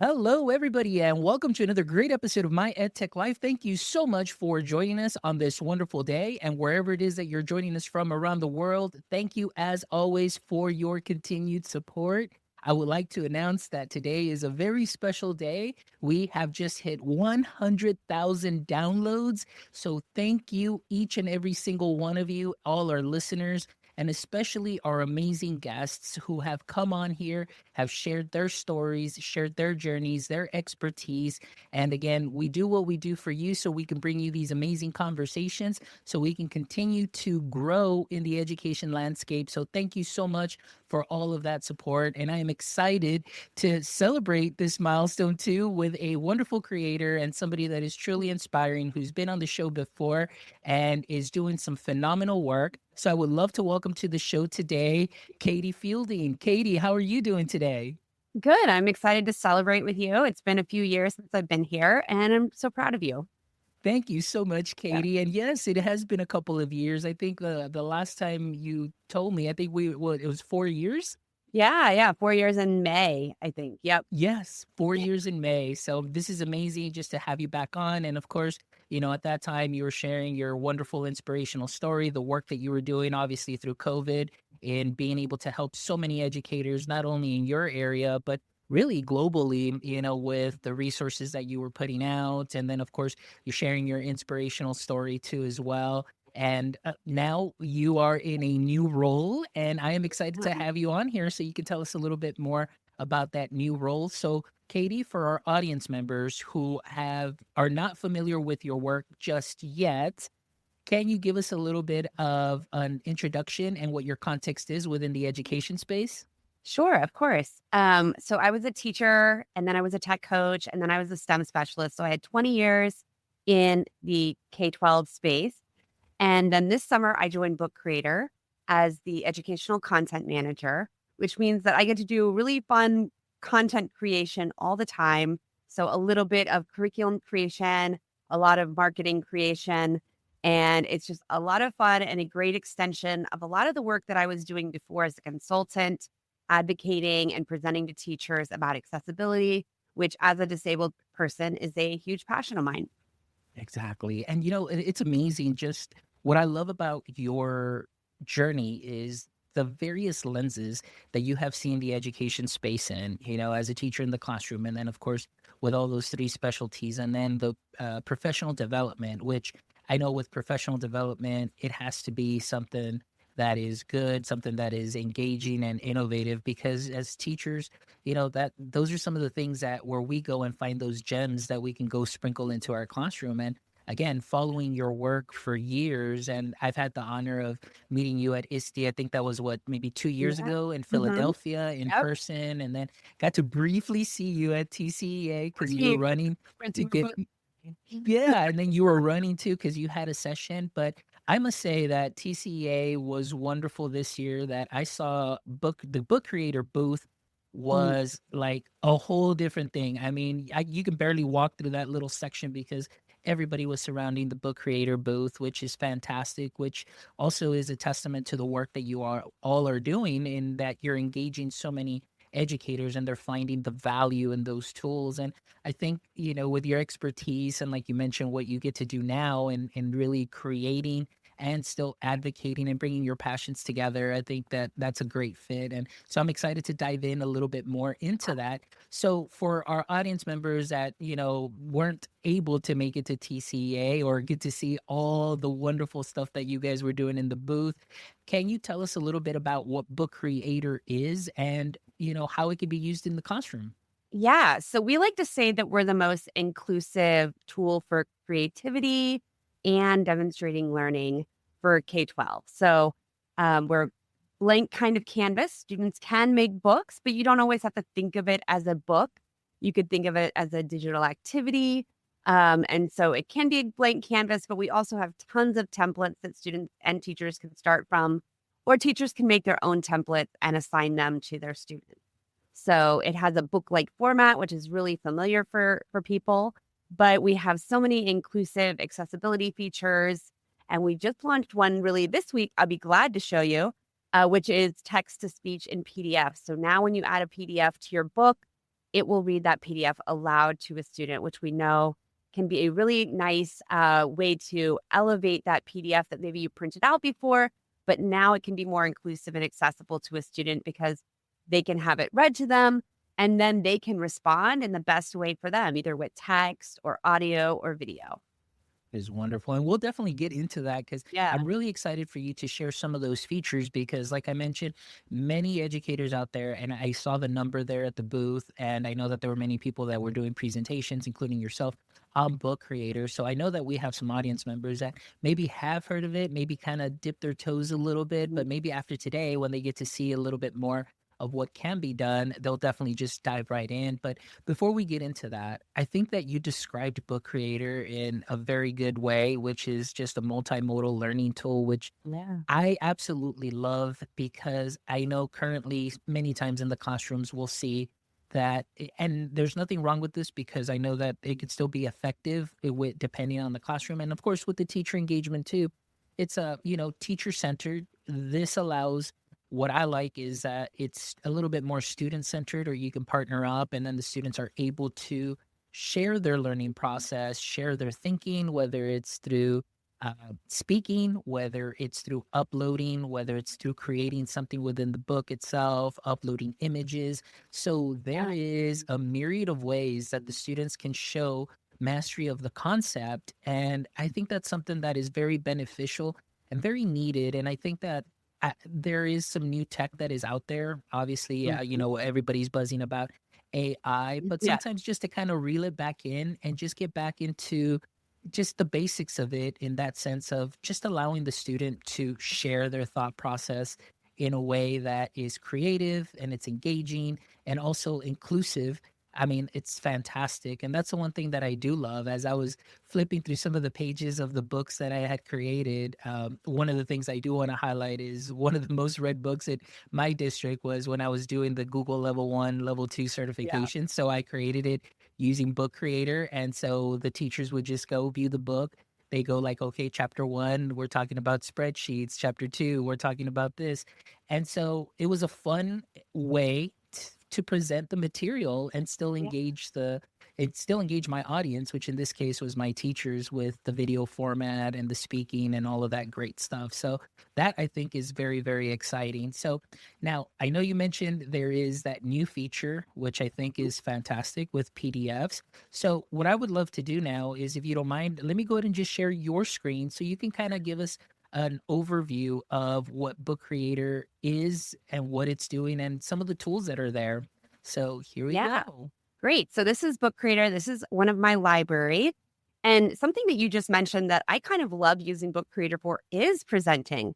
Hello, everybody, and welcome to another great episode of My EdTech Life. Thank you so much for joining us on this wonderful day. And wherever it is that you're joining us from around the world, thank you as always for your continued support. I would like to announce that today is a very special day. We have just hit 100,000 downloads. So thank you, each and every single one of you, all our listeners, and especially our amazing guests who have come on here, have shared their stories, shared their journeys, their expertise. And again, we do what we do for you so we can bring you these amazing conversations so we can continue to grow in the education landscape. So thank you so much for all of that support. And I am excited to celebrate this milestone too with a wonderful creator and somebody that is truly inspiring who's been on the show before and is doing some phenomenal work. So I would love to welcome to the show today Katie Fielding. Katie, how are you doing today? Good. I'm excited to celebrate with you. It's been a few years since I've been here, and I'm so proud of you. Thank you so much, Yeah. Katie. And yes, it has been a couple of years. I think the last time you told me, I think it was 4 years. Yeah. 4 years in May, I think. Yep. Yes, 4 years in May. So this is amazing just to have you back on. And of course, at that time you were sharing your wonderful inspirational story, the work that you were doing, obviously through COVID, and being able to help so many educators, not only in your area, but really globally, with the resources that you were putting out. And then, of course, you're sharing your inspirational story too, as well. And now you are in a new role, and I am excited to Um, have you on here so you can tell us a little bit more about that new role. So, Katie, for our audience members who are not familiar with your work just yet, can you give us a little bit of an introduction and what your context is within the education space? Sure, of course. So I was a teacher, and then I was a tech coach, and then I was a STEM specialist. So I had 20 years in the K-12 space. And then this summer, I joined Book Creator as the educational content manager, which means that I get to do really fun content creation all the time. So, a little bit of curriculum creation, a lot of marketing creation. And it's just a lot of fun and a great extension of a lot of the work that I was doing before as a consultant, advocating and presenting to teachers about accessibility, which as a disabled person is a huge passion of mine. Exactly. And it's amazing just what I love about your journey is the various lenses that you have seen the education space in, as a teacher in the classroom. And then, of course, with all those three specialties, and then the professional development, which I know with professional development, it has to be something that is good, something that is engaging and innovative, because as teachers, that those are some of the things that where we go and find those gems that we can go sprinkle into our classroom. And again, following your work for years, and I've had the honor of meeting you at ISTE. I think that was what, maybe 2 years Yeah. ago in Hmm. Philadelphia in Yep. person, and then got to briefly see you at TCEA because you were Pretty, running to pretty get. remote. Yeah, and then you were running too because you had a session. But I must say that TCA was wonderful this year. That I saw the book creator booth Mm. was like a whole different thing. I mean, you can barely walk through that little section because everybody was surrounding the book creator booth, which is fantastic. Which also is a testament to the work that you all are doing, in that you're engaging so many educators and they're finding the value in those tools. And I think, with your expertise and like you mentioned, what you get to do now and really creating and still advocating and bringing your passions together, I think that that's a great fit. And so I'm excited to dive in a little bit more into that. So for our audience members that, weren't able to make it to TCA or get to see all the wonderful stuff that you guys were doing in the booth, can you tell us a little bit about what Book Creator is and, how it can be used in the classroom? Yeah. So we like to say that we're the most inclusive tool for creativity and demonstrating learning for K 12. So we're blank kind of canvas. Students can make books, but you don't always have to think of it as a book. You could think of it as a digital activity. And so it can be a blank canvas, but we also have tons of templates that students and teachers can start from, or teachers can make their own templates and assign them to their students. So it has a book-like format, which is really familiar for people, but we have so many inclusive accessibility features, and we just launched one really this week. I'll be glad to show you, which is text to speech in PDF. So now when you add a PDF to your book, it will read that PDF aloud to a student, which we know can be a really nice way to elevate that PDF that maybe you printed out before, but now it can be more inclusive and accessible to a student because they can have it read to them and then they can respond in the best way for them, either with text or audio or video. Is wonderful. And we'll definitely get into that because Yeah. I'm really excited for you to share some of those features because, like I mentioned, many educators out there, and I saw the number there at the booth, and I know that there were many people that were doing presentations, including yourself, on Book Creator. So I know that we have some audience members that maybe have heard of it, maybe kind of dip their toes a little bit, Mhm. but maybe after today, when they get to see a little bit more of what can be done, they'll definitely just dive right in. But before we get into that, I think that you described Book Creator in a very good way, which is just a multimodal learning tool, which Yeah. I absolutely love because I know currently many times in the classrooms we'll see that, and there's nothing wrong with this because I know that it could still be effective with depending on the classroom, and of course with the teacher engagement too. It's teacher centered. This allows what I like is that it's a little bit more student centered, or you can partner up, and then the students are able to share their learning process, share their thinking, whether it's through speaking, whether it's through uploading, whether it's through creating something within the book itself, uploading images. So there Yeah. is a myriad of ways that the students can show mastery of the concept. And I think that's something that is very beneficial and very needed. And I think that there is some new tech that is out there. Obviously, Mhm. everybody's buzzing about AI, but Yeah. sometimes just to kind of reel it back in and just get back into just the basics of it in that sense of just allowing the student to share their thought process in a way that is creative and it's engaging and also inclusive. I mean, it's fantastic. And that's the one thing that I do love. As I was flipping through some of the pages of the books that I had created, one of the things I do want to highlight is one of the most read books in my district was when I was doing the Google Level 1, Level 2 Yeah. certification. So I created it using Book Creator. And so the teachers would just go view the book. They go like, okay, chapter 1, we're talking about spreadsheets. Chapter 2, we're talking about this. And so it was a fun way to present the material and still Yeah. engage my audience, which in this case was my teachers, with the video format and the speaking and all of that great stuff. So that I think is very, very exciting. So now I know you mentioned there is that new feature, which I think is fantastic with PDFs. So what I would love to do now is, if you don't mind, let me go ahead and just share your screen so you can kind of give us an overview of what Book Creator is and what it's doing and some of the tools that are there. So here we Yeah. go. Great. So this is Book Creator. This is one of my libraries. And something that you just mentioned that I kind of love using Book Creator for is presenting.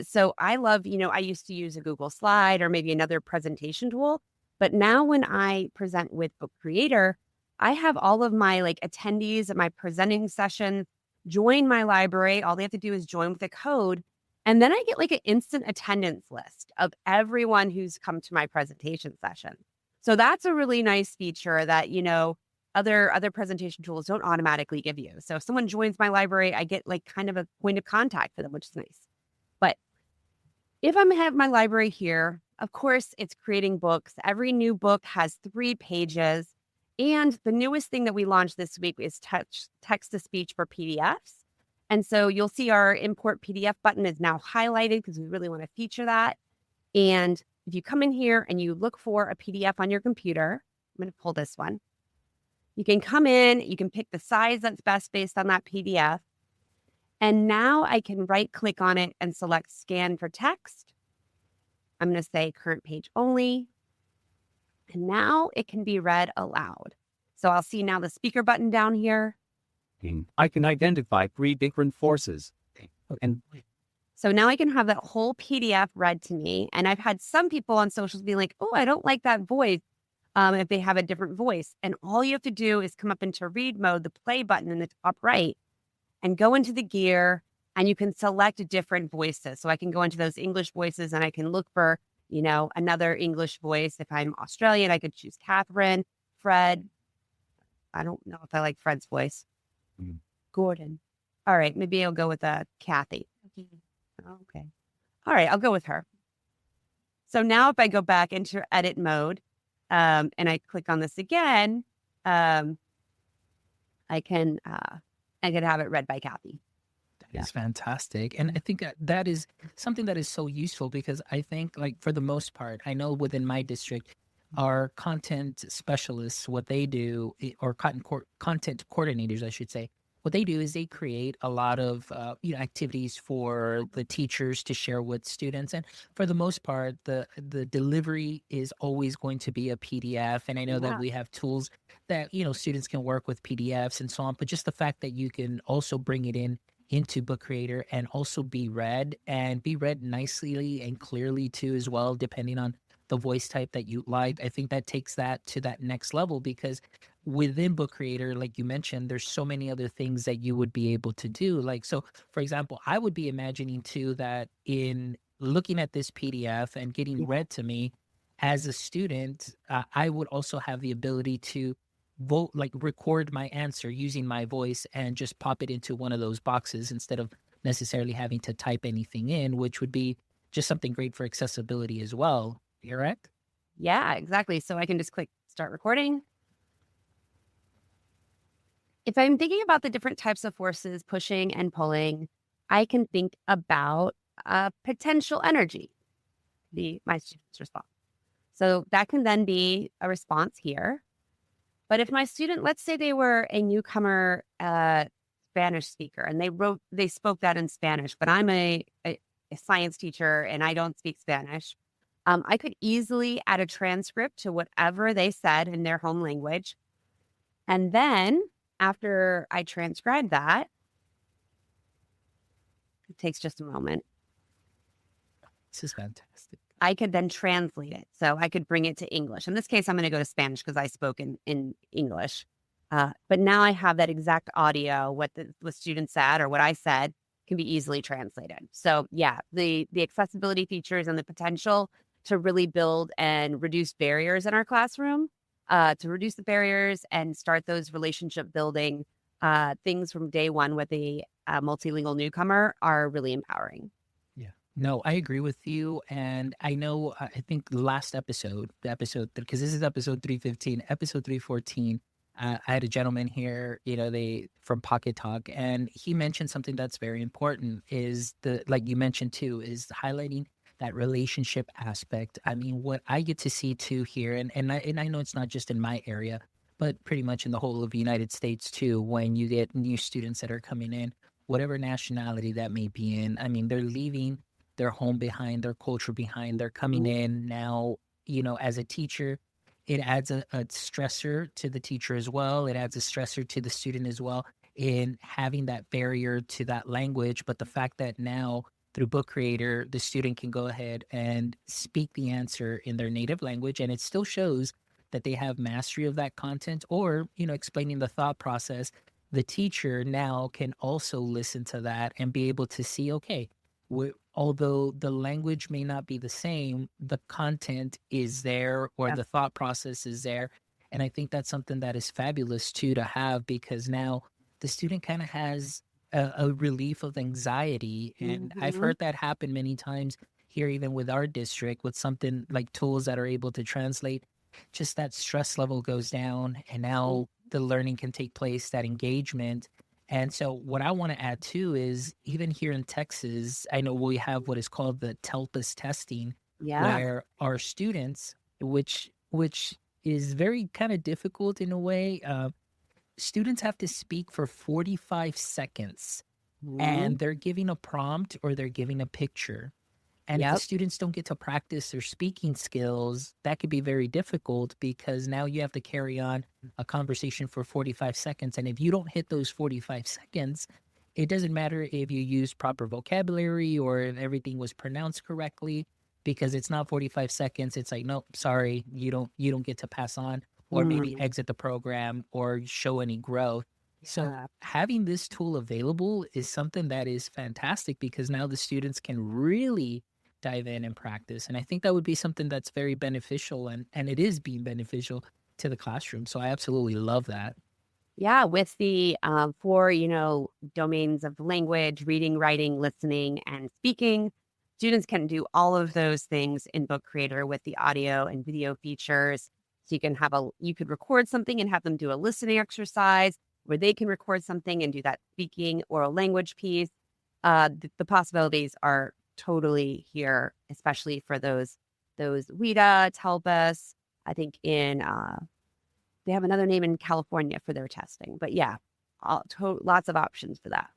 So I love, I used to use a Google Slide or maybe another presentation tool, but now when I present with Book Creator, I have all of my like attendees at my presenting session join my library. All they have to do is join with a code. And then I get like an instant attendance list of everyone who's come to my presentation session. So that's a really nice feature that, other presentation tools don't automatically give you. So if someone joins my library, I get like kind of a point of contact for them, which is nice. But if I have my library here, of course, it's creating books. Every new book has 3 pages. And the newest thing that we launched this week is text to speech for PDFs. And so you'll see our import PDF button is now highlighted because we really want to feature that. And if you come in here and you look for a PDF on your computer, I'm going to pull this one. You can come in, you can pick the size that's best based on that PDF. And now I can right click on it and select scan for text. I'm going to say current page only. And now it can be read aloud. So I'll see now the speaker button down here. I can identify 3 different forces. And So now I can have that whole PDF read to me. And I've had some people on socials be like, oh, I don't like that voice. If they have a different voice. And all you have to do is come up into read mode, the play button in the top right, and go into the gear and you can select different voices. So I can go into those English voices and I can look for, another English voice. If I'm Australian, I could choose Catherine, Fred. I don't know if I like Fred's voice. Mm. Gordon. All right. Maybe I'll go with Kathy. Okay. All right. I'll go with her. So now if I go back into edit mode, and I click on this again, um, I can have it read by Kathy. That is fantastic. And I think that is something that is so useful because I think, like, for the most part, I know within my district, our content specialists, what they do, or content coordinators, I should say, what they do is they create a lot of activities for the teachers to share with students. And for the most part, the delivery is always going to be a PDF. And I know that Yeah. we have tools that students can work with PDFs and so on. But just the fact that you can also bring it in into Book Creator and also be read nicely and clearly too as well, depending on the voice type that you like. I think that takes that to that next level because within Book Creator, like you mentioned, there's so many other things that you would be able to do. Like, so for example, I would be imagining too that in looking at this PDF and getting Yeah. read to me as a student, I would also have the ability to vote, like record my answer using my voice and just pop it into one of those boxes instead of necessarily having to type anything in, which would be just something great for accessibility as well. Correct? Yeah, exactly. So I can just click start recording. If I'm thinking about the different types of forces pushing and pulling, I can think about potential energy, my student's response. So that can then be a response here. But if my student, let's say they were a newcomer Spanish speaker and they spoke that in Spanish, but I'm a science teacher and I don't speak Spanish, I could easily add a transcript to whatever they said in their home language. And then after I transcribe that, it takes just a moment, This is fantastic. I could then translate it. So I could bring it to English. In this case, I'm going to go to Spanish because I spoke in English. But now I have that exact audio, what the student said or what I said can be easily translated. So yeah, the accessibility features and the potential to really build and reduce barriers in our classroom, to reduce the barriers and start those relationship building things from day one with the multilingual newcomer are really empowering. Yeah. No, I agree with you. And I know, I think the last episode, because this is episode 315, episode 314, I had a gentleman here, they from Pocket Talk, and he mentioned something that's very important is like you mentioned too, is highlighting that relationship aspect. I mean, what I get to see too here, and I know it's not just in my area, but pretty much in the whole of the United States too, when you get new students that are coming in, whatever nationality that may be in, I mean, they're leaving their home behind, their culture behind, they're coming in now, as a teacher, it adds a stressor to the teacher as well. It adds a stressor to the student as well in having that barrier to that language. But the fact that now through Book Creator, the student can go ahead and speak the answer in their native language, and it still shows that they have mastery of that content or, explaining the thought process. The teacher now can also listen to that and be able to see, okay, although the language may not be the same, the content is there or the thought process is there. And I think that's something that is fabulous too to have because now the student kind of has a relief of anxiety. And I've heard that happen many times here, even with our district, with something like tools that are able to translate, just that stress level goes down and now the learning can take place, that engagement. And so what I want to add too is even here in Texas, I know we have what is called the TELPUS testing, Yeah. where our students, which is very kind of difficult in a way, students have to speak for 45 seconds and they're giving a prompt or they're giving a picture. And if the Yep. students don't get to practice their speaking skills, that could be very difficult because now you have to carry on a conversation for 45 seconds. And if you don't hit those 45 seconds, it doesn't matter if you use proper vocabulary or if everything was pronounced correctly, because it's not 45 seconds. It's like, no, sorry, you don't get to pass on or maybe exit the program or show any growth. So Yeah. having this tool available is something that is fantastic because now the students can really dive in and practice. And I think that would be something that's very beneficial and it is being beneficial to the classroom. So I absolutely love that. Yeah, with the 4, domains of language, reading, writing, listening, and speaking, students can do all of those things in Book Creator with the audio and video features. So you could record something and have them do a listening exercise where they can record something and do that speaking oral language piece. The possibilities are totally here, especially for those WIDA, TELPUS. I think they have another name in California for their testing, but yeah, lots of options for that.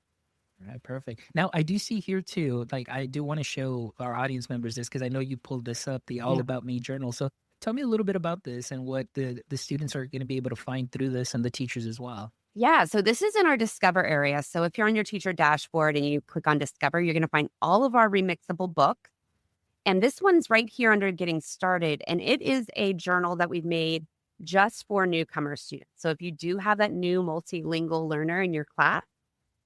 Right, perfect. Now, I do see here too, like I do want to show our audience members this because I know you pulled this up, the All Yeah. About Me journal. So tell me a little bit about this and what the students are going to be able to find through this and the teachers as well. Yeah, so this is in our Discover area. So if you're on your teacher dashboard and you click on Discover, you're going to find all of our remixable books. And this one's right here under Getting Started. And it is a journal that we've made just for newcomer students. So if you do have that new multilingual learner in your class,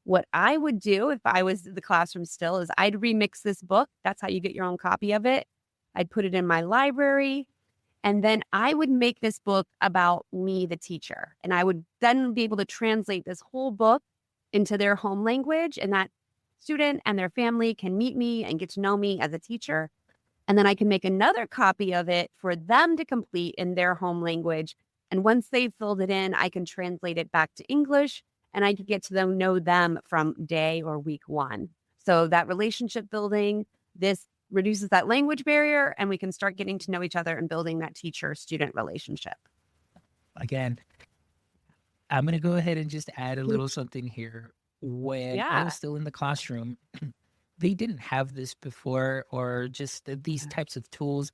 what I would do if I was in the classroom still is I'd remix this book. That's how you get your own copy of it. I'd put it in my library. And then I would make this book about me, the teacher. And I would then be able to translate this whole book into their home language. And that student and their family can meet me and get to know me as a teacher. And then I can make another copy of it for them to complete in their home language. And once they've filled it in, I can translate it back to English and I can get to know them from day or week one. So that relationship building, this reduces that language barrier and we can start getting to know each other and building that teacher-student relationship. Again, I'm going to go ahead and just add a little something here. When I Yeah. was still in the classroom, they didn't have this before or just these types of tools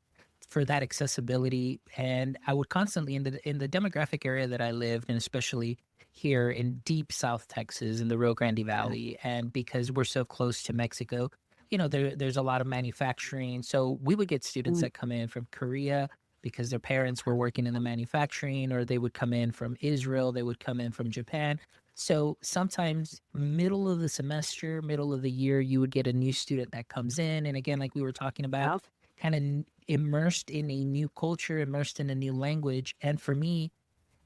for that accessibility. And I would constantly in the demographic area that I lived, and especially here in deep South Texas in the Rio Grande Valley, and because we're so close to Mexico, there's a lot of manufacturing. So we would get students Mm. that come in from Korea because their parents were working in the manufacturing, or they would come in from Israel, they would come in from Japan. So sometimes middle of the semester, middle of the year, you would get a new student that comes in. And again, like we were talking about, Yep. kind of immersed in a new culture, immersed in a new language. And for me,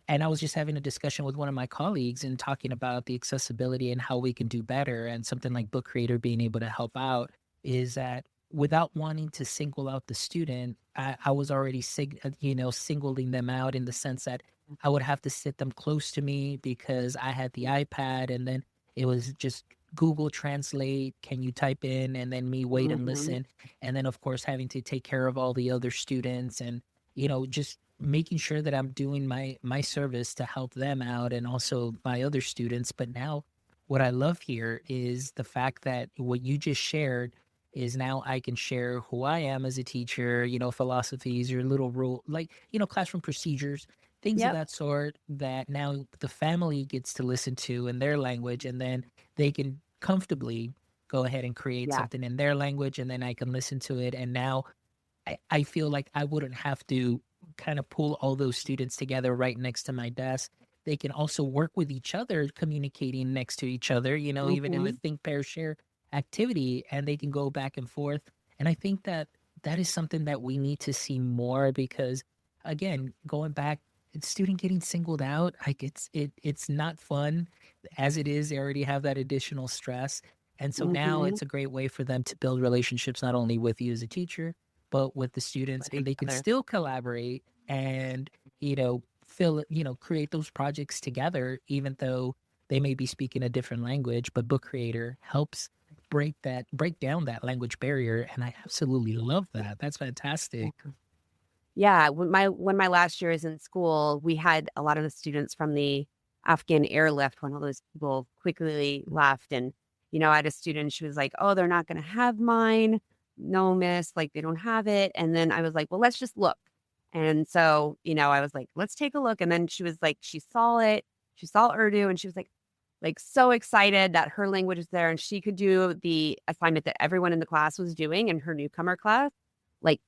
and I was just having a discussion with one of my colleagues and talking about the accessibility and how we can do better. And something like Book Creator being able to help out is that without wanting to single out the student, I was already singling them out in the sense that I would have to sit them close to me because I had the iPad, and then it was just Google Translate. Can you type in? And then me wait and Mhm. listen. And then, of course, having to take care of all the other students and, just making sure that I'm doing my service to help them out and also my other students. But now what I love here is the fact that what you just shared is now I can share who I am as a teacher, philosophies, your little rule, like, classroom procedures, things of Yep. that sort that now the family gets to listen to in their language, and then they can comfortably go ahead and create Yeah. something in their language, and then I can listen to it. And now I feel like I wouldn't have to kind of pull all those students together right next to my desk. They can also work with each other, communicating next to each other, even in the Mhm. think, pair, share activity, and they can go back and forth. And I think that that is something that we need to see more because, again, going back, student getting singled out, like it's not fun as it is. They already have that additional stress. And so now Mhm. it's a great way for them to build relationships, not only with you as a teacher, but with the students, With and each they can other. still collaborate and create those projects together, even though they may be speaking a different language. But Book Creator helps break down that language barrier, and I absolutely love that. That's fantastic. Yeah, when my last year was in school, we had a lot of the students from the Afghan airlift when all those people quickly left. And, I had a student, she was like, "Oh, they're not gonna have mine. No, miss, like they don't have it." And then I was like, "Well, let's just look." And so, I was like, "Let's take a look." And then she was like, she saw it, she saw Urdu, and she was like so excited that her language is there and she could do the assignment that everyone in the class was doing in her newcomer class. Like,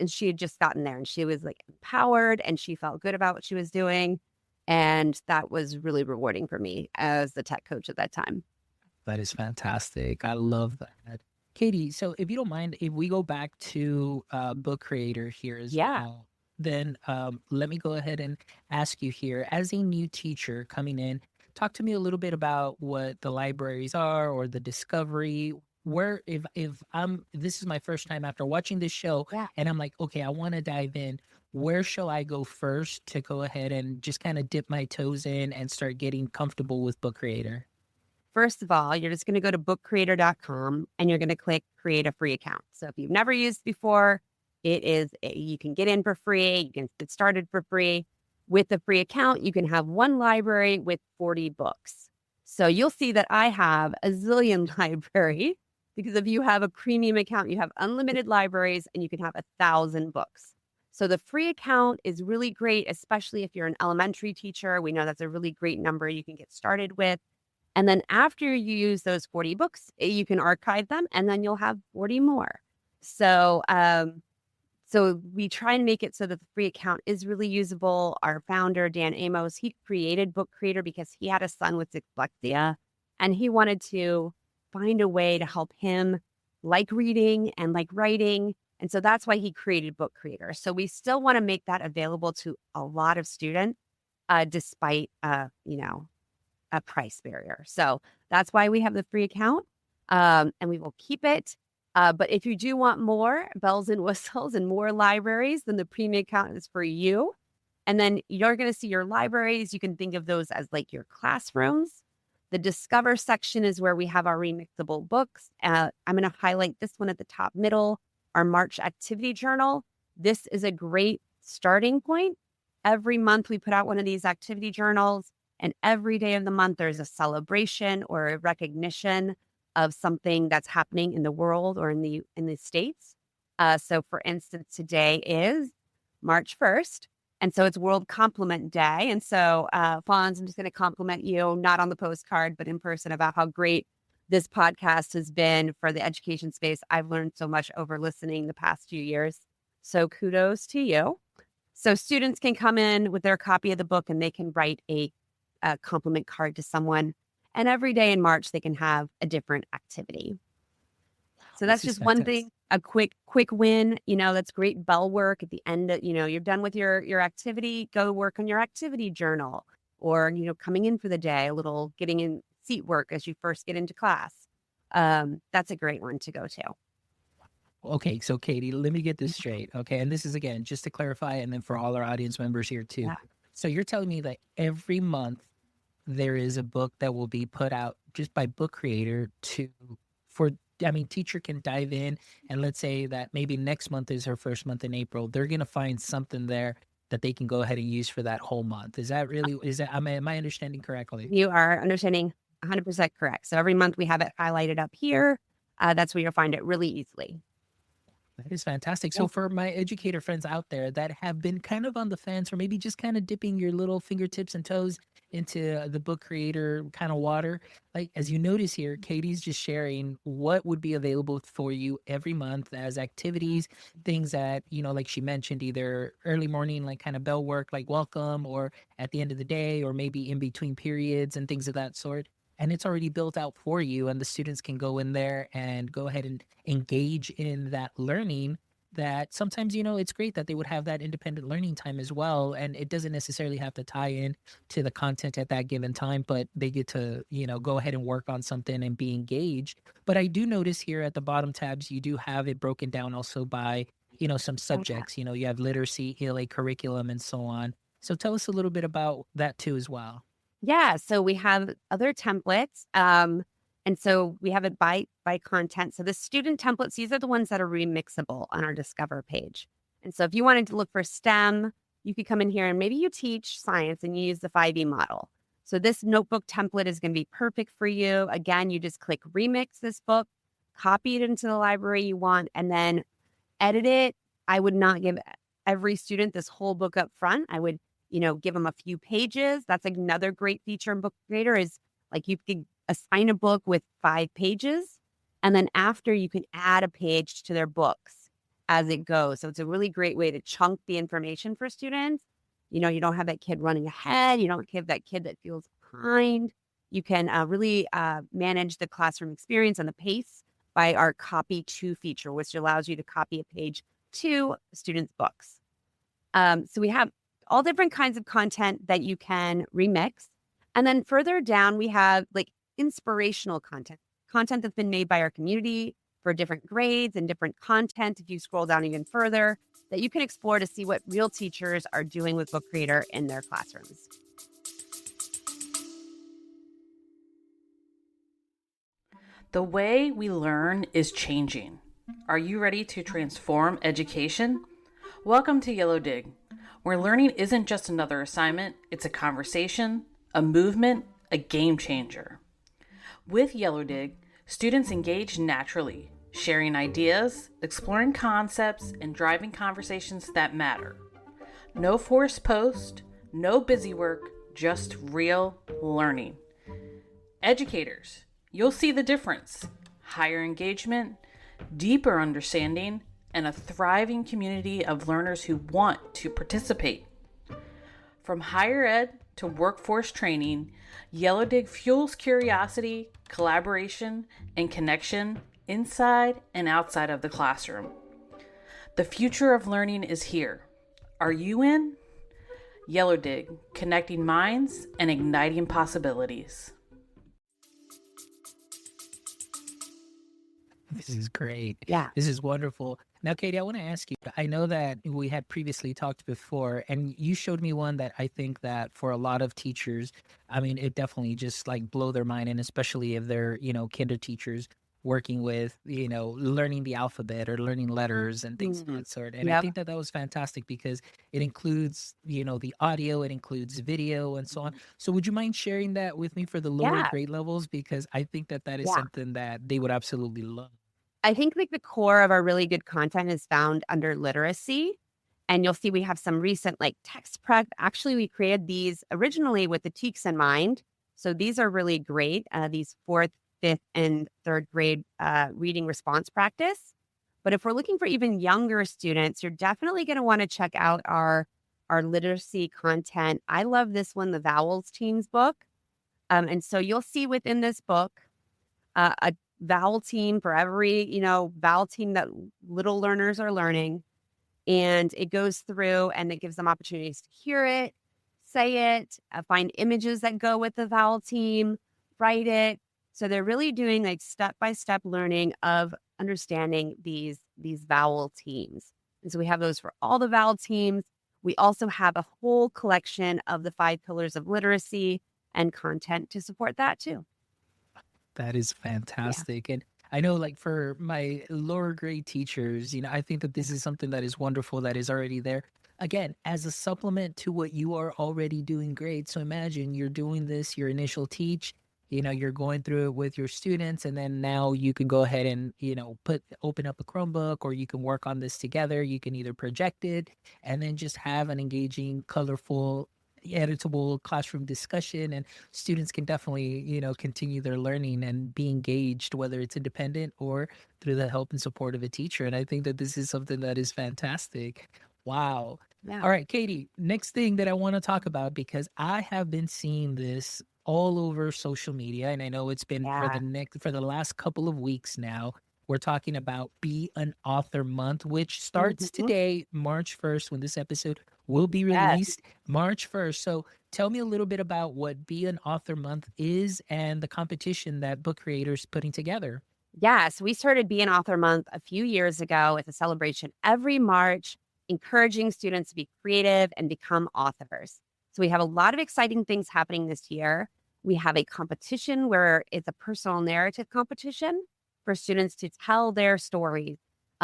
and she had just gotten there and she was like empowered and she felt good about what she was doing. And that was really rewarding for me as the tech coach at that time. That is fantastic. I love that. Katie, so if you don't mind, if we go back to Book Creator here as Yeah. well, then let me go ahead and ask you here, as a new teacher coming in, talk to me a little bit about what the libraries are or the discovery. Where, if I'm, this is my first time after watching this show, Yeah. and I'm like, okay, I want to dive in. where shall I go first to go ahead and just kind of dip my toes in and start getting comfortable with Book Creator? First of all, you're just going to go to bookcreator.com and you're going to click create a free account. So if you've never used before, you can get in for free. You can get started for free. With the free account, you can have one library with 40 books. So you'll see that I have a zillion library because if you have a premium account, you have unlimited libraries and you can have 1,000 books. So the free account is really great, especially if you're an elementary teacher. We know that's a really great number you can get started with. And then after you use those 40 books, you can archive them and then you'll have 40 more. So, so we try and make it so that the free account is really usable. Our founder, Dan Amos, he created Book Creator because he had a son with dyslexia and he wanted to find a way to help him like reading and like writing. And so that's why he created Book Creator. So we still want to make that available to a lot of students, despite, a price barrier. So that's why we have the free account, and we will keep it. But if you do want more bells and whistles and more libraries, then the premium account is for you. And then you're going to see your libraries. You can think of those as like your classrooms. The Discover section is where we have our remixable books. I'm going to highlight this one at the top middle, our March activity journal. This is a great starting point. Every month we put out one of these activity journals. And every day of the month, there's a celebration or a recognition of something that's happening in the world or in the States. So for instance, today is March 1st. And so it's World Compliment Day. And so, Fonz, I'm just going to compliment you, not on the postcard, but in person about how great this podcast has been for the education space. I've learned so much over listening the past few years. So kudos to you. So students can come in with their copy of the book and they can write a compliment card to someone. And every day in March, they can have a different activity. So that's just one thing, a quick win. That's great bell work at the end. You're done with your activity, go work on your activity journal or, coming in for the day, a little getting in seat work as you first get into class. That's a great one to go to. Okay, so Katie, let me get this straight. Okay, and this is again, just to clarify, and then for all our audience members here too. Yeah. So you're telling me that every month there is a book that will be put out just by Book Creator teacher can dive in and let's say that maybe next month is her first month in April. They're going to find something there that they can go ahead and use for that whole month. Am I understanding correctly? You are understanding 100% correct. So every month we have it highlighted up here. That's where you'll find it really easily. That is fantastic. So for my educator friends out there that have been kind of on the fence or maybe just kind of dipping your little fingertips and toes into the Book Creator kind of water, like as you notice here, Katie's just sharing what would be available for you every month as activities, things that, like she mentioned, either early morning, like kind of bell work, like welcome, or at the end of the day, or maybe in between periods and things of that sort. And it's already built out for you, and the students can go in there and go ahead and engage in that learning. That sometimes, it's great that they would have that independent learning time as well. And it doesn't necessarily have to tie in to the content at that given time, but they get to, go ahead and work on something and be engaged. But I do notice here at the bottom tabs, you do have it broken down also by, some subjects. You have literacy, ELA curriculum, and so on. So tell us a little bit about that too as well. Yeah, so we have other templates. And so we have it by content. So the student templates, these are the ones that are remixable on our Discover page. And so if you wanted to look for STEM, you could come in here and maybe you teach science and you use the 5E model. So this notebook template is going to be perfect for you. Again, you just click remix this book, copy it into the library you want, and then edit it. I would not give every student this whole book up front. I would give them a few pages. That's another great feature in Book Creator is like you can assign a book with 5 pages. And then after you can add a page to their books as it goes. So it's a really great way to chunk the information for students. You don't have that kid running ahead. You don't have that kid that feels behind. You can really manage the classroom experience and the pace by our copy to feature, which allows you to copy a page to a student's books. So we have all different kinds of content that you can remix. And then further down, we have like inspirational content that's been made by our community for different grades and different content. If you scroll down even further, that you can explore to see what real teachers are doing with Book Creator in their classrooms. The way we learn is changing. Are you ready to transform education? Welcome to Yellow Dig, where learning isn't just another assignment, it's a conversation, a movement, a game changer. With Yellow Dig, students engage naturally, sharing ideas, exploring concepts, and driving conversations that matter. No forced post, no busy work, just real learning. Educators, you'll see the difference. Higher engagement, deeper understanding, and a thriving community of learners who want to participate. From higher ed to workforce training, Yellow Dig fuels curiosity, collaboration, and connection inside and outside of the classroom. The future of learning is here. Are you in? Yellow Dig, connecting minds and igniting possibilities. This is great. Yeah. This is wonderful. Now, Katie, I want to ask you, I know that we had previously talked before, and you showed me one that I think that for a lot of teachers, I mean, it definitely just like blow their mind, and especially if they're, kinder teachers working with, learning the alphabet or learning letters and things of that sort. And I Yep. think that that was fantastic because it includes, the audio, it includes video and so on. So would you mind sharing that with me for the lower Yeah. grade levels? Because I think that that is Yeah. something that they would absolutely love. I think like the core of our really good content is found under literacy. And you'll see we have some recent like text prep. Actually, we created these originally with the TEKS in mind. So these are really great, these fourth, fifth, and third grade reading response practice. But if we're looking for even younger students, you're definitely going to want to check out our literacy content. I love this one, the Vowels Teams book. And so you'll see within this book a vowel team for every, vowel team that little learners are learning. And it goes through and it gives them opportunities to hear it, say it, find images that go with the vowel team, write it. So they're really doing like step-by-step learning of understanding these vowel teams. And so we have those for all the vowel teams. We also have a whole collection of the 5 pillars of literacy and content to support that too. That is fantastic. And I know, like, for my lower grade teachers, I think that this is something that is wonderful that is already there. Again, as a supplement to what you are already doing great. So imagine you're doing this, your initial teach, you're going through it with your students, and then now you can go ahead and, open up a Chromebook, or you can work on this together. You can either project it and then just have an engaging, colorful, editable classroom discussion, and students can definitely continue their learning and be engaged, whether it's independent or through the help and support of a teacher. And I think that this is something that is fantastic. Wow. Yeah. All right, Katie, next thing that I want to talk about, because I have been seeing this all over social media, and I know it's been Yeah. for the last couple of weeks now. We're talking about Be an Author Month, which starts Mhm. today, March 1st, when this episode will be Yes. released, March 1st. So tell me a little bit about what Be an Author Month is and the competition that Book Creators putting together. Yeah, so we started Be an Author Month a few years ago with a celebration every March, encouraging students to be creative and become authors. So we have a lot of exciting things happening this year. We have a competition where it's a personal narrative competition for students to tell their stories.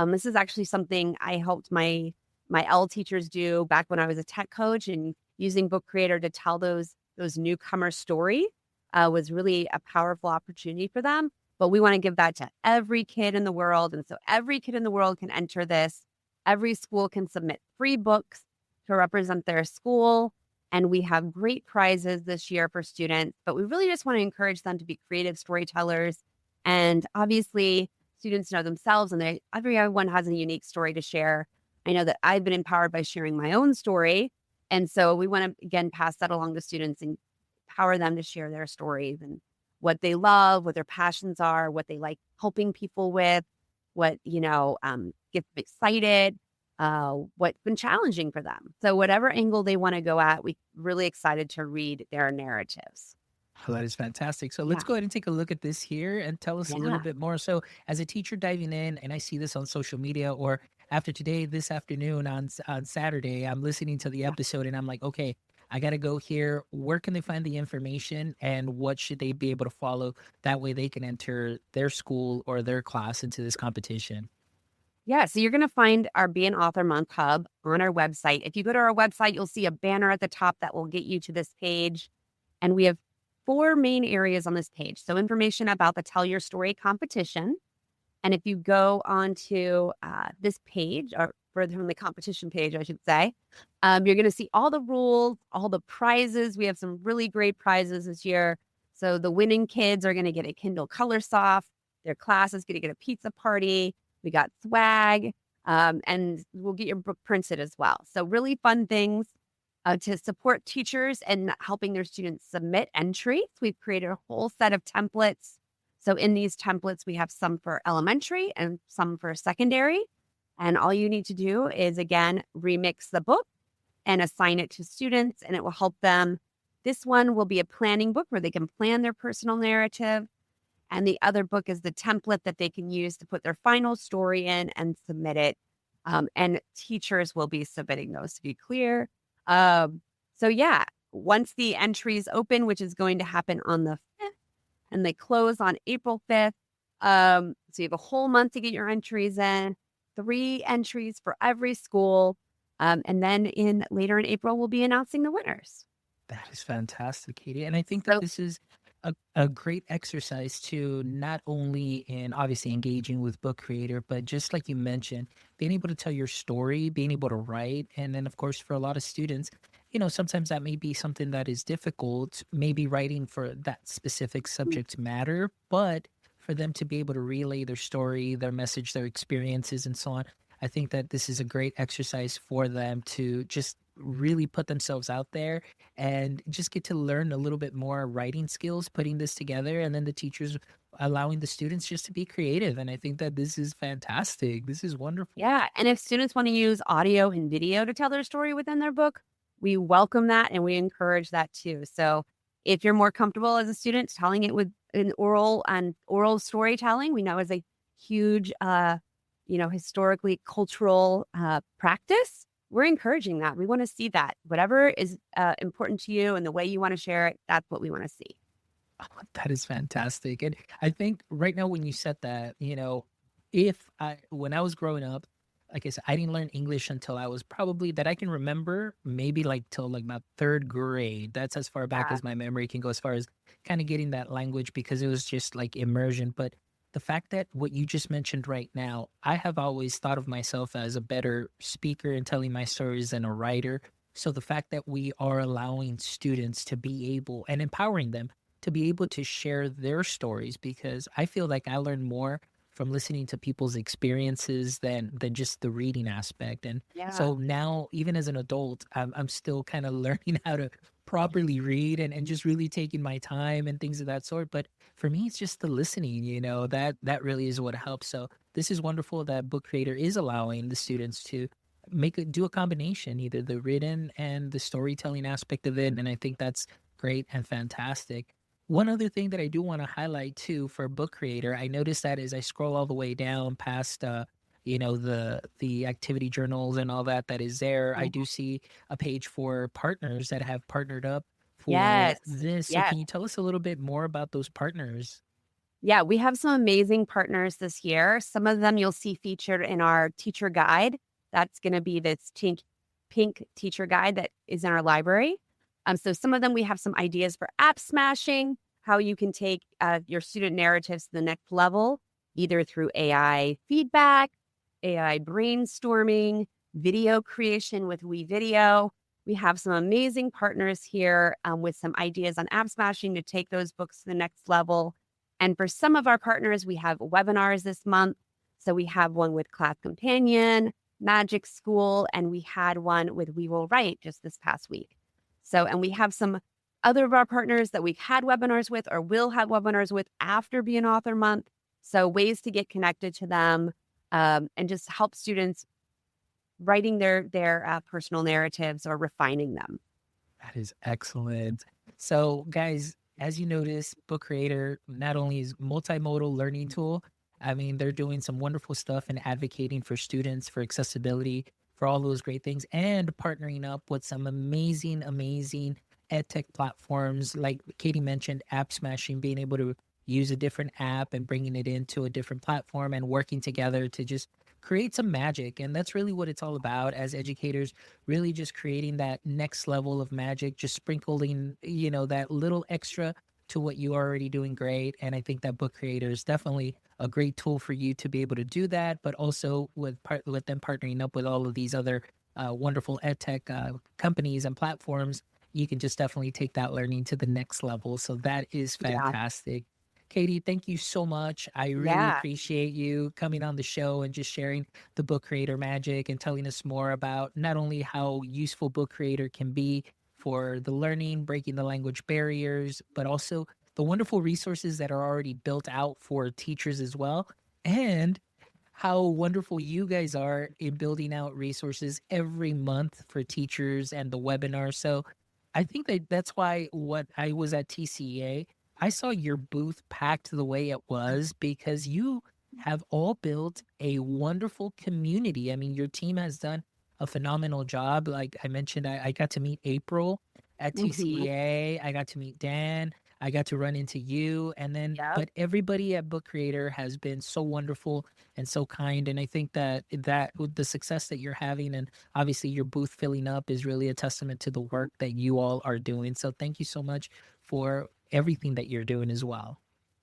This is actually something I helped my L teachers do back when I was a tech coach, and using Book Creator to tell those newcomer story was really a powerful opportunity for them. But we want to give that to every kid in the world. And so every kid in the world can enter this. Every school can submit 3 books to represent their school. And we have great prizes this year for students. But we really just want to encourage them to be creative storytellers. And obviously, students know themselves, and everyone has a unique story to share. I know that I've been empowered by sharing my own story. And so we want to, again, pass that along to students and empower them to share their stories and what they love, what their passions are, what they like helping people with, what, gets them excited, what's been challenging for them. So whatever angle they want to go at, we're really excited to read their narratives. Oh, that is fantastic. So let's Yeah. go ahead and take a look at this here and tell us a little Yeah. bit more. So, as a teacher diving in, and I see this on social media, or after today, this afternoon on Saturday, I'm listening to the Yeah. episode and I'm like, okay, I got to go here. Where can they find the information and what should they be able to follow? That way they can enter their school or their class into this competition. Yeah, so you're going to find our Be an Author Month Hub on our website. If you go to our website, you'll see a banner at the top that will get you to this page. And we have 4 main areas on this page. So information about the Tell Your Story competition. And if you go onto this page, or further from the competition page, I should say, you're going to see all the rules, all the prizes. We have some really great prizes this year. So the winning kids are going to get a Kindle Color Soft. Their class is going to get a pizza party. We got swag, and we'll get your book printed as well. So really fun things to support teachers and helping their students submit entries. We've created a whole set of templates. So in these templates, we have some for elementary and some for secondary. And all you need to do is, again, remix the book and assign it to students, and it will help them. This one will be a planning book where they can plan their personal narrative. And the other book is the template that they can use to put their final story in and submit it. And teachers will be submitting those, to be clear. So yeah, once the entries open, which is going to happen on the 5th, and they close on April 5th. So you have a whole month to get your entries in, 3 entries for every school. And then later in April, we'll be announcing the winners. That is fantastic, Katie. And I think that So this is a great exercise to not only in obviously engaging with Book Creator, but just like you mentioned, being able to tell your story, being able to write. And then, of course, for a lot of students, sometimes that may be something that is difficult, maybe writing for that specific subject matter, but for them to be able to relay their story, their message, their experiences, and so on. I think that this is a great exercise for them to just really put themselves out there and just get to learn a little bit more writing skills, putting this together, and then the teachers allowing the students just to be creative. And I think that this is fantastic. This is wonderful. yeah, and if students want to use audio and video to tell their story within their book, we welcome that and we encourage that too. So if you're more comfortable as a student telling it with an oral storytelling, we know is a huge, historically cultural practice. We're encouraging that. We want to see that. Whatever is important to you and the way you want to share it, that's what we want to see. Oh, that is fantastic. And I think right now when you said that, when I was growing up, like I said, I didn't learn English until I was probably that I can remember maybe like till like my 3rd grade. That's as far back Yeah. as my memory can go as far as kind of getting that language because it was just like immersion. But the fact that what you just mentioned right now, I have always thought of myself as a better speaker and telling my stories than a writer. So the fact that we are allowing students to be able and empowering them to be able to share their stories, because I feel like I learn more from listening to people's experiences than just the reading aspect. And Yeah. so now, even as an adult, I'm still kind of learning how to properly read and just really taking my time and things of that sort. But for me, it's just the listening, that really is what helps. So this is wonderful that Book Creator is allowing the students to do a combination, either the written and the storytelling aspect of it. And I think that's great and fantastic. One other thing that I do want to highlight too for Book Creator, I noticed that as I scroll all the way down past the activity journals and all that is there, I do see a page for partners that have partnered up for Yes. this. So Yes. can you tell us a little bit more about those partners? Yeah, we have some amazing partners this year. Some of them you'll see featured in our teacher guide. That's going to be this pink teacher guide that is in our library. So some of them, we have some ideas for app smashing, how you can take your student narratives to the next level, either through AI feedback, AI brainstorming, video creation with WeVideo. We have some amazing partners here with some ideas on app smashing to take those books to the next level. And for some of our partners, we have webinars this month. So we have one with Class Companion, Magic School, and we had one with We Will Write just this past week. So, and we have some other of our partners that we've had webinars with or will have webinars with after Be an Author Month. So ways to get connected to them and just help students writing their personal narratives or refining them. That is excellent. So, guys, as you notice, Book Creator not only is multimodal learning tool, I mean, they're doing some wonderful stuff and advocating for students, for accessibility, for all those great things, and partnering up with some amazing, amazing ed tech platforms. Like Katie mentioned, App Smashing, being able to use a different app and bringing it into a different platform and working together to just create some magic. And that's really what it's all about as educators, really just creating that next level of magic, just sprinkling, that little extra to what you are already doing great. And I think that Book Creator is definitely a great tool for you to be able to do that, but also with them partnering up with all of these other wonderful ed tech companies and platforms, you can just definitely take that learning to the next level. So that is Yeah. fantastic. Katie, thank you so much. I really Yeah. appreciate you coming on the show and just sharing the Book Creator magic and telling us more about not only how useful Book Creator can be for the learning, breaking the language barriers, but also the wonderful resources that are already built out for teachers as well, and how wonderful you guys are in building out resources every month for teachers and the webinar. So I think that's why what I was at TCEA, I saw your booth packed the way it was because you have all built a wonderful community. I mean, your team has done a phenomenal job. Like I mentioned, I got to meet April at Mhm. TCEA. I got to meet Dan. I got to run into you. And then, Yep. but everybody at Book Creator has been so wonderful and so kind. And I think that with the success that you're having and obviously your booth filling up is really a testament to the work that you all are doing. So thank you so much for everything that you're doing as well.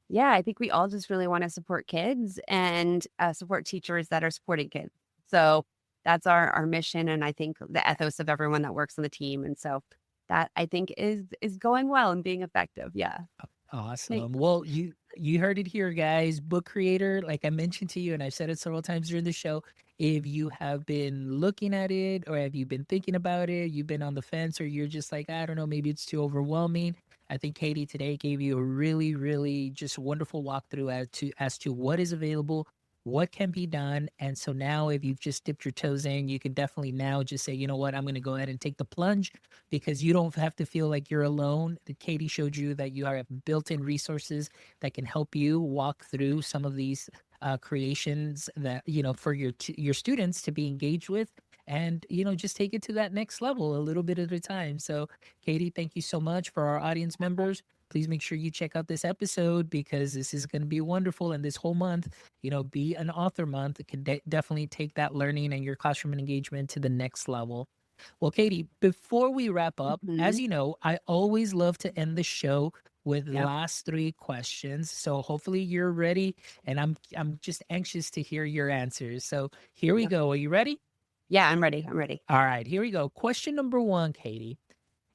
Yeah, I think we all just really want to support kids and support teachers that are supporting kids. So that's our mission, and I think the ethos of everyone that works on the team. And so that I think is going well and being effective. Yeah. Thanks. Awesome. Well, you heard it here, guys. Book Creator, like I mentioned to you, and I've said it several times during the show. If you have been looking at it, or have you been thinking about it, you've been on the fence, or you're just like, I don't know, maybe it's too overwhelming. I think Katie today gave you a really, really just wonderful walkthrough as to what is available, what can be done. And so now, if you've just dipped your toes in, you can definitely now just say, you know what, I'm going to go ahead and take the plunge because you don't have to feel like you're alone. Katie showed you that you have built-in resources that can help you walk through some of these creations that for your students to be engaged with, and just take it to that next level a little bit at a time. So, Katie, thank you so much. For our audience members, please make sure you check out this episode because this is going to be wonderful. And this whole month, be an author month. It can definitely take that learning and your classroom engagement to the next level. Well, Katie, before we wrap up, as Mhm. you know, I always love to end the show with the Yep. last three questions. So hopefully you're ready, and I'm just anxious to hear your answers. So here we Yep. go. Are you ready? Yeah, I'm ready. I'm ready. All right, here we go. Question number one, Katie.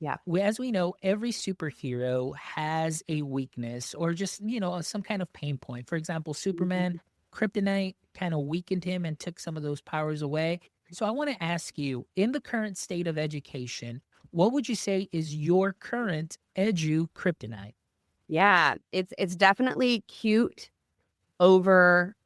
Yeah. As we know, every superhero has a weakness or just, some kind of pain point. For example, Superman, Mhm. kryptonite kind of weakened him and took some of those powers away. So I want to ask you, in the current state of education, what would you say is your current edu kryptonite? Yeah, it's definitely cute over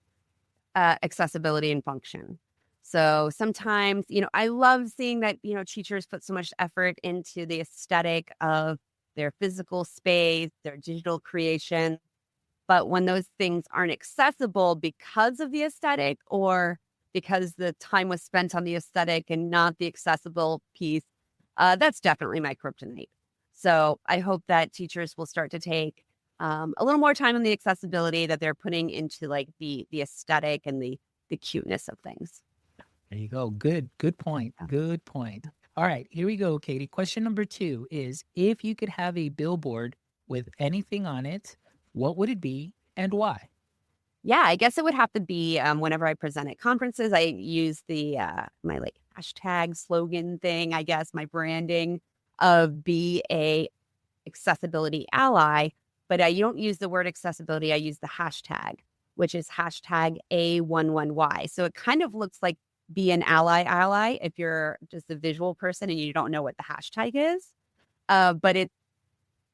accessibility and function. So sometimes, I love seeing that, teachers put so much effort into the aesthetic of their physical space, their digital creation. But when those things aren't accessible because of the aesthetic or because the time was spent on the aesthetic and not the accessible piece, that's definitely my kryptonite. So I hope that teachers will start to take a little more time on the accessibility that they're putting into like the aesthetic and the cuteness of things. There you go. Good point. Yeah. Good point. All right, here we go, Katie. Question number two is, if you could have a billboard with anything on it, what would it be and why? Yeah, I guess it would have to be whenever I present at conferences, I use the my like hashtag slogan thing, I guess, my branding of be a accessibility ally. But you don't use the word accessibility, I use the hashtag, which is hashtag A11Y. So it kind of looks like be an ally if you're just a visual person and you don't know what the hashtag is. But it's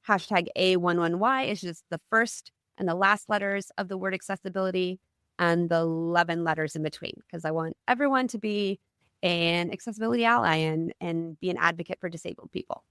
hashtag A11Y is just the first and the last letters of the word accessibility and the 11 letters in between, because I want everyone to be an accessibility ally and be an advocate for disabled people.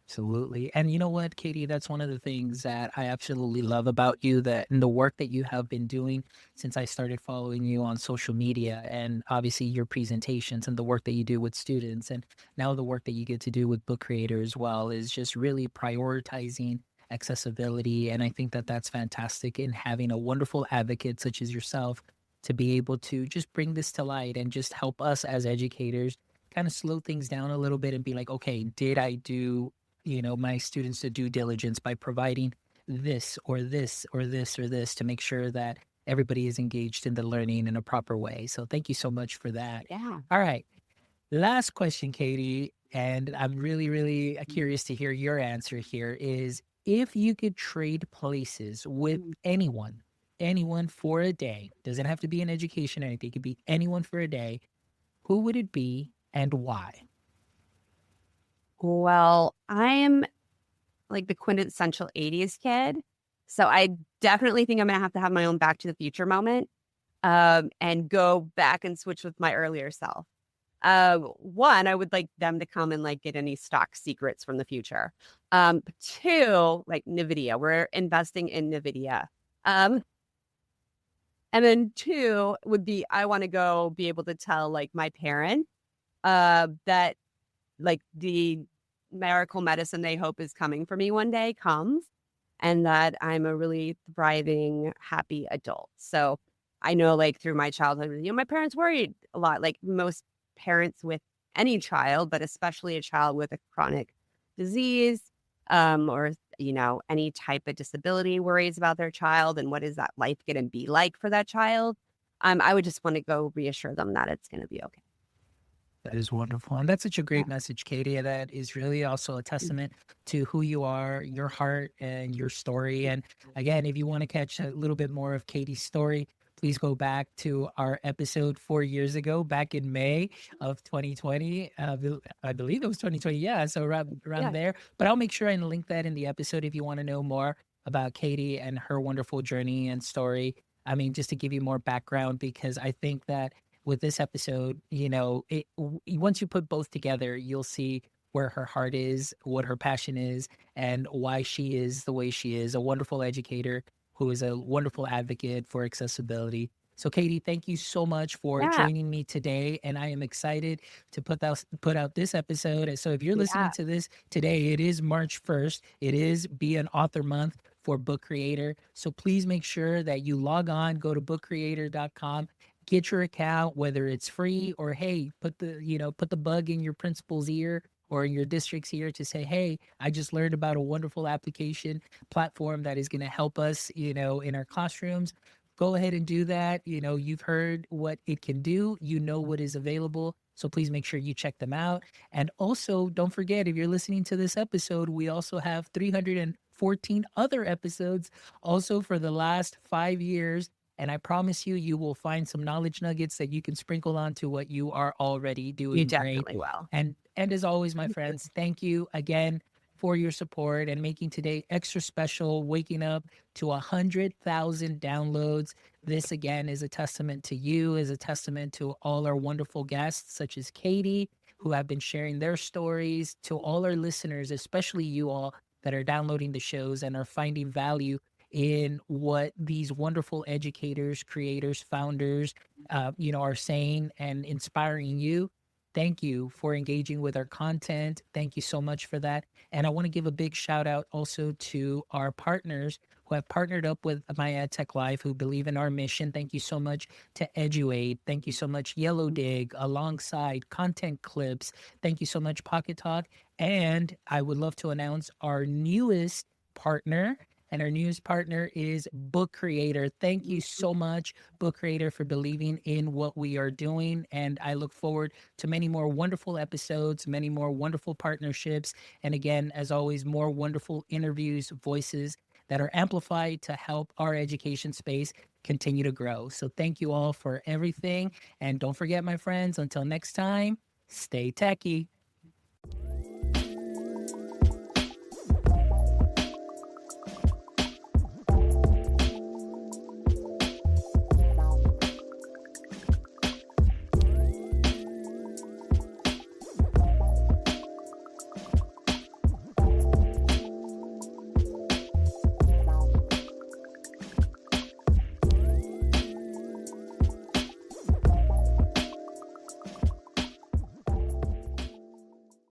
Absolutely. And you know what, Katie, that's one of the things that I absolutely love about you, that and the work that you have been doing since I started following you on social media, and obviously your presentations and the work that you do with students, and now the work that you get to do with Book Creator as well, is just really prioritizing accessibility. And I think that that's fantastic in having a wonderful advocate such as yourself to be able to just bring this to light and just help us as educators kind of slow things down a little bit and be like, okay, did I do my students the due diligence by providing this or this or this or this to make sure that everybody is engaged in the learning in a proper way. So thank you so much for that. Yeah. All right. Last question, Katie, and I'm really, really curious to hear your answer here is, if you could trade places with anyone for a day, doesn't have to be in education or anything, it could be anyone for a day, who would it be and why? Well, I am like the quintessential 80s kid. So I definitely think I'm going to have my own Back to the Future moment, and go back and switch with my earlier self. One, I would like them to come and like get any stock secrets from the future. Two, like NVIDIA, we're investing in NVIDIA. And then two would be, I want to go be able to tell like my parents that like the miracle medicine they hope is coming for me one day comes, and that I'm a really thriving, happy adult. So I know, like, through my childhood, my parents worried a lot, like most parents with any child, but especially a child with a chronic disease, or, any type of disability, worries about their child and what is that life going to be like for that child. I would just want to go reassure them that it's going to be okay. That is wonderful. And that's such a Yeah. great message, Katie. That is really also a testament to who you are, your heart, and your story. And again, if you want to catch a little bit more of Katie's story, please go back to our episode 4 years ago, back in May of 2020. I believe it was 2020. Yeah. So around Yeah. there. But I'll make sure and link that in the episode if you want to know more about Katie and her wonderful journey and story. I mean, just to give you more background, because I think that with this episode, once you put both together, you'll see where her heart is, what her passion is, and why she is the way she is, a wonderful educator who is a wonderful advocate for accessibility. So, Katie, thank you so much for Yeah. joining me today, and I am excited to put out this episode. And so, if you're listening to this today, it is March 1st. It is Be an Author Month for Book Creator. So please make sure that you log on, go to bookcreator.com, get your account, whether it's free or hey, put the bug in your principal's ear or in your district's ear to say, hey, I just learned about a wonderful application platform that is going to help us, in our classrooms. Go ahead and do that. You've heard what it can do, what is available. So please make sure you check them out. And also, don't forget, if you're listening to this episode, we also have 314 other episodes also for the last 5 years. And I promise you, you will find some knowledge nuggets that you can sprinkle onto what you are already doing You great. definitely will. And as always, my friends, thank you again for your support and making today extra special, waking up to 100,000 downloads. This again is a testament to you, is a testament to all our wonderful guests, such as Katie, who have been sharing their stories, to all our listeners, especially you all that are downloading the shows and are finding value in what these wonderful educators, creators, founders, are saying and inspiring you. Thank you for engaging with our content. Thank you so much for that. And I want to give a big shout out also to our partners who have partnered up with My EdTech Life, who believe in our mission. Thank you so much to Eduate. Thank you so much, Yellow Dig, alongside Content Clips. Thank you so much, Pocket Talk. And I would love to announce our newest partner. And our newest partner is Book Creator. Thank you so much, Book Creator, for believing in what we are doing. And I look forward to many more wonderful episodes, many more wonderful partnerships. And again, as always, more wonderful interviews, voices that are amplified to help our education space continue to grow. So thank you all for everything. And don't forget, my friends, until next time, stay techie.